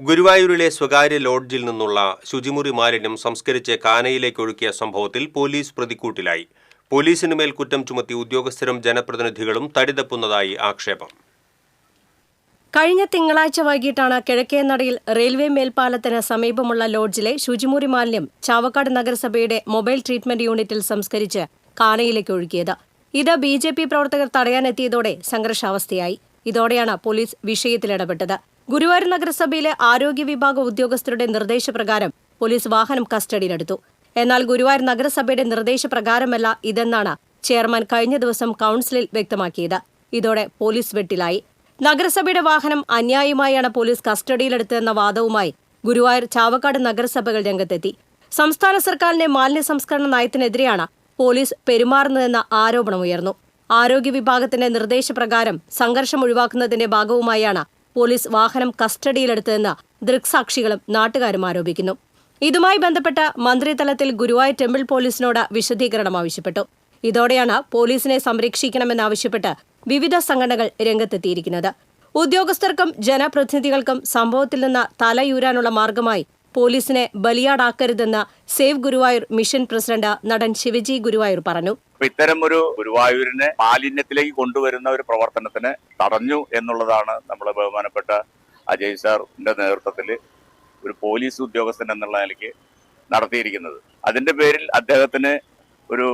ഗുരുവായൂരിലെ സ്വകാര്യ ലോഡ്ജിൽ നിന്നുള്ള ശുചിമുറി മാലിന്യം സംസ്കരിച്ച് കാനയിലേക്ക് ഒഴുക്കിയ സംഭവത്തിൽ പോലീസ് പ്രതിക്കൂട്ടിലായി. പോലീസിന് മേൽ കുറ്റം ചുമത്തി ഉദ്യോഗസ്ഥരും ജനപ്രതിനിധികളും തടിതപ്പുന്നതായി ആക്ഷേപം. കഴിഞ്ഞ തിങ്കളാഴ്ച വൈകിട്ടാണ് കിഴക്കേനടയിൽ റെയിൽവേ മേൽപ്പാലത്തിന് സമീപമുള്ള ലോഡ്ജിലെ ശുചിമുറി മാലിന്യം ചാവക്കാട് നഗരസഭയുടെ മൊബൈൽ ട്രീറ്റ്മെന്റ് യൂണിറ്റിൽ സംസ്കരിച്ച് കാനയിലേക്ക് ഒഴുക്കിയത്. ഇത് BJP പ്രവർത്തകർ തടയാനെത്തിയതോടെ സംഘർഷാവസ്ഥയായി. ഇതോടെയാണ് പോലീസ് വിഷയത്തിലിടപെട്ടത്. ഗുരുവായൂർ നഗരസഭയിലെ ആരോഗ്യ വിഭാഗ ഉദ്യോഗസ്ഥരുടെ നിർദ്ദേശപ്രകാരം പോലീസ് വാഹനം കസ്റ്റഡിയിലെടുത്തു. എന്നാൽ ഗുരുവായൂർ നഗരസഭയുടെ നിർദ്ദേശപ്രകാരമല്ല ഇതെന്നാണ് ചെയർമാൻ കഴിഞ്ഞ ദിവസം കൌൺസിലിൽ വ്യക്തമാക്കിയത്. ഇതോടെ പോലീസ് വെട്ടിലായി. നഗരസഭയുടെ വാഹനം അന്യായമായാണ് പോലീസ് കസ്റ്റഡിയിലെടുത്തതെന്ന വാദവുമായി ഗുരുവായൂർ ചാവക്കാട് നഗരസഭകൾ രംഗത്തെത്തി. സംസ്ഥാന സർക്കാരിന്റെ മാലിന്യ സംസ്കരണ നയത്തിനെതിരെയാണ് പോലീസ് പെരുമാറുന്നതെന്ന ആരോപണമുയർന്നു. ആരോഗ്യ വിഭാഗത്തിന്റെ നിർദ്ദേശപ്രകാരം സംഘർഷം ഒഴിവാക്കുന്നതിന്റെ ഭാഗവുമായാണ് പോലീസ് വാഹനം കസ്റ്റഡിയിലെടുത്തതെന്ന് ദൃക്സാക്ഷികളും നാട്ടുകാരും ആരോപിക്കുന്നു. ഇതുമായി ബന്ധപ്പെട്ട മന്ത്രിതലത്തിൽ ഗുരുവായൂർ ടെമ്പിൾ പോലീസിനോട് വിശദീകരണം ആവശ്യപ്പെട്ടു. ഇതോടെയാണ് പോലീസിനെ സംരക്ഷിക്കണമെന്നാവശ്യപ്പെട്ട് വിവിധ സംഘടനകൾ രംഗത്തെത്തിയിരിക്കുന്നത്. ഉദ്യോഗസ്ഥർക്കും ജനപ്രതിനിധികൾക്കും സംഭവത്തിൽ നിന്ന് തലയൂരാനുള്ള മാർഗമായി പോലീസിനെ ബലിയാടാക്കരുതെന്ന് സേവ് ഗുരുവായൂർ മിഷൻ പ്രസിഡന്റ് നടൻ ശിവജി ഗുരുവായൂർ പറഞ്ഞു. ഇത്തരം ഒരു ഗുരുവായൂരിനെ മാലിന്യത്തിലേക്ക് കൊണ്ടുവരുന്ന ഒരു പ്രവർത്തനത്തിന് തടഞ്ഞു എന്നുള്ളതാണ് നമ്മുടെ ബഹുമാനപ്പെട്ട അജയ് സാറിന്റെ നേതൃത്വത്തിൽ ഒരു പോലീസ് ഉദ്യോഗസ്ഥൻ എന്നുള്ള നിലയ്ക്ക് നടത്തിയിരിക്കുന്നത്. അതിന്റെ പേരിൽ അദ്ദേഹത്തിന് ഒരു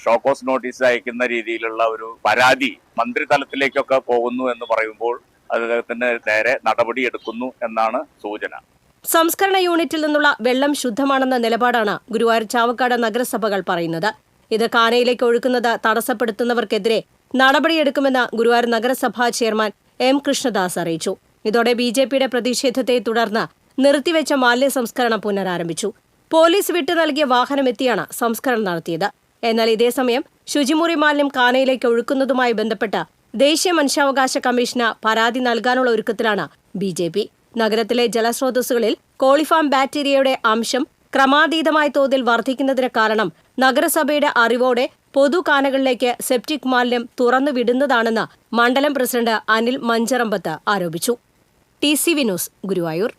ഷോക്കോസ് നോട്ടീസ് അയക്കുന്ന രീതിയിലുള്ള ഒരു പരാതി മന്ത്രിതലത്തിലേക്കൊക്കെ പോകുന്നു എന്ന് പറയുമ്പോൾ അദ്ദേഹത്തിന് നേരെ നടപടിയെടുക്കുന്നു എന്നാണ് സൂചന. സംസ്കരണ യൂണിറ്റിൽ നിന്നുള്ള വെള്ളം ശുദ്ധമാണെന്ന നിലപാടാണ് ഗുരുവായൂർ ചാവക്കാട് നഗരസഭകൾ പറയുന്നത്. ഇത് കാനയിലേക്ക് ഒഴുക്കുന്നത് തടസ്സപ്പെടുത്തുന്നവർക്കെതിരെ നടപടിയെടുക്കുമെന്ന് ഗുരുവായൂർ നഗരസഭാ ചെയർമാൻ M. കൃഷ്ണദാസ് അറിയിച്ചു. ഇതോടെ BJPയുടെ പ്രതിഷേധത്തെ തുടർന്ന് നിർത്തിവെച്ച മാലിന്യ സംസ്കരണം പുനരാരംഭിച്ചു. പോലീസ് വിട്ടു നൽകിയ വാഹനമെത്തിയാണ് സംസ്കരണം നടത്തിയത്. എന്നാൽ ഇതേസമയം ശുചിമുറി മാലിന്യം കാനയിലേക്ക് ഒഴുക്കുന്നതുമായി ബന്ധപ്പെട്ട് ദേശീയ മനുഷ്യാവകാശ കമ്മീഷന് പരാതി നൽകാനുള്ള ഒരുക്കത്തിലാണ് BJP. നഗരത്തിലെ ജലസ്രോതസ്സുകളിൽ കോളിഫാം ബാക്ടീരിയയുടെ അംശം ക്രമാതീതമായ തോതിൽ വർദ്ധിക്കുന്നതിന് കാരണം നഗരസഭയുടെ അറിവോടെ പൊതുകാനകളിലേക്ക് സെപ്റ്റിക് മാലിന്യം തുറന്നുവിടുന്നതാണെന്ന് മണ്ഡലം പ്രസിഡന്റ് അനിൽ മഞ്ചറമ്പത്ത് ആരോപിച്ചു. TCV news, Guruvayur.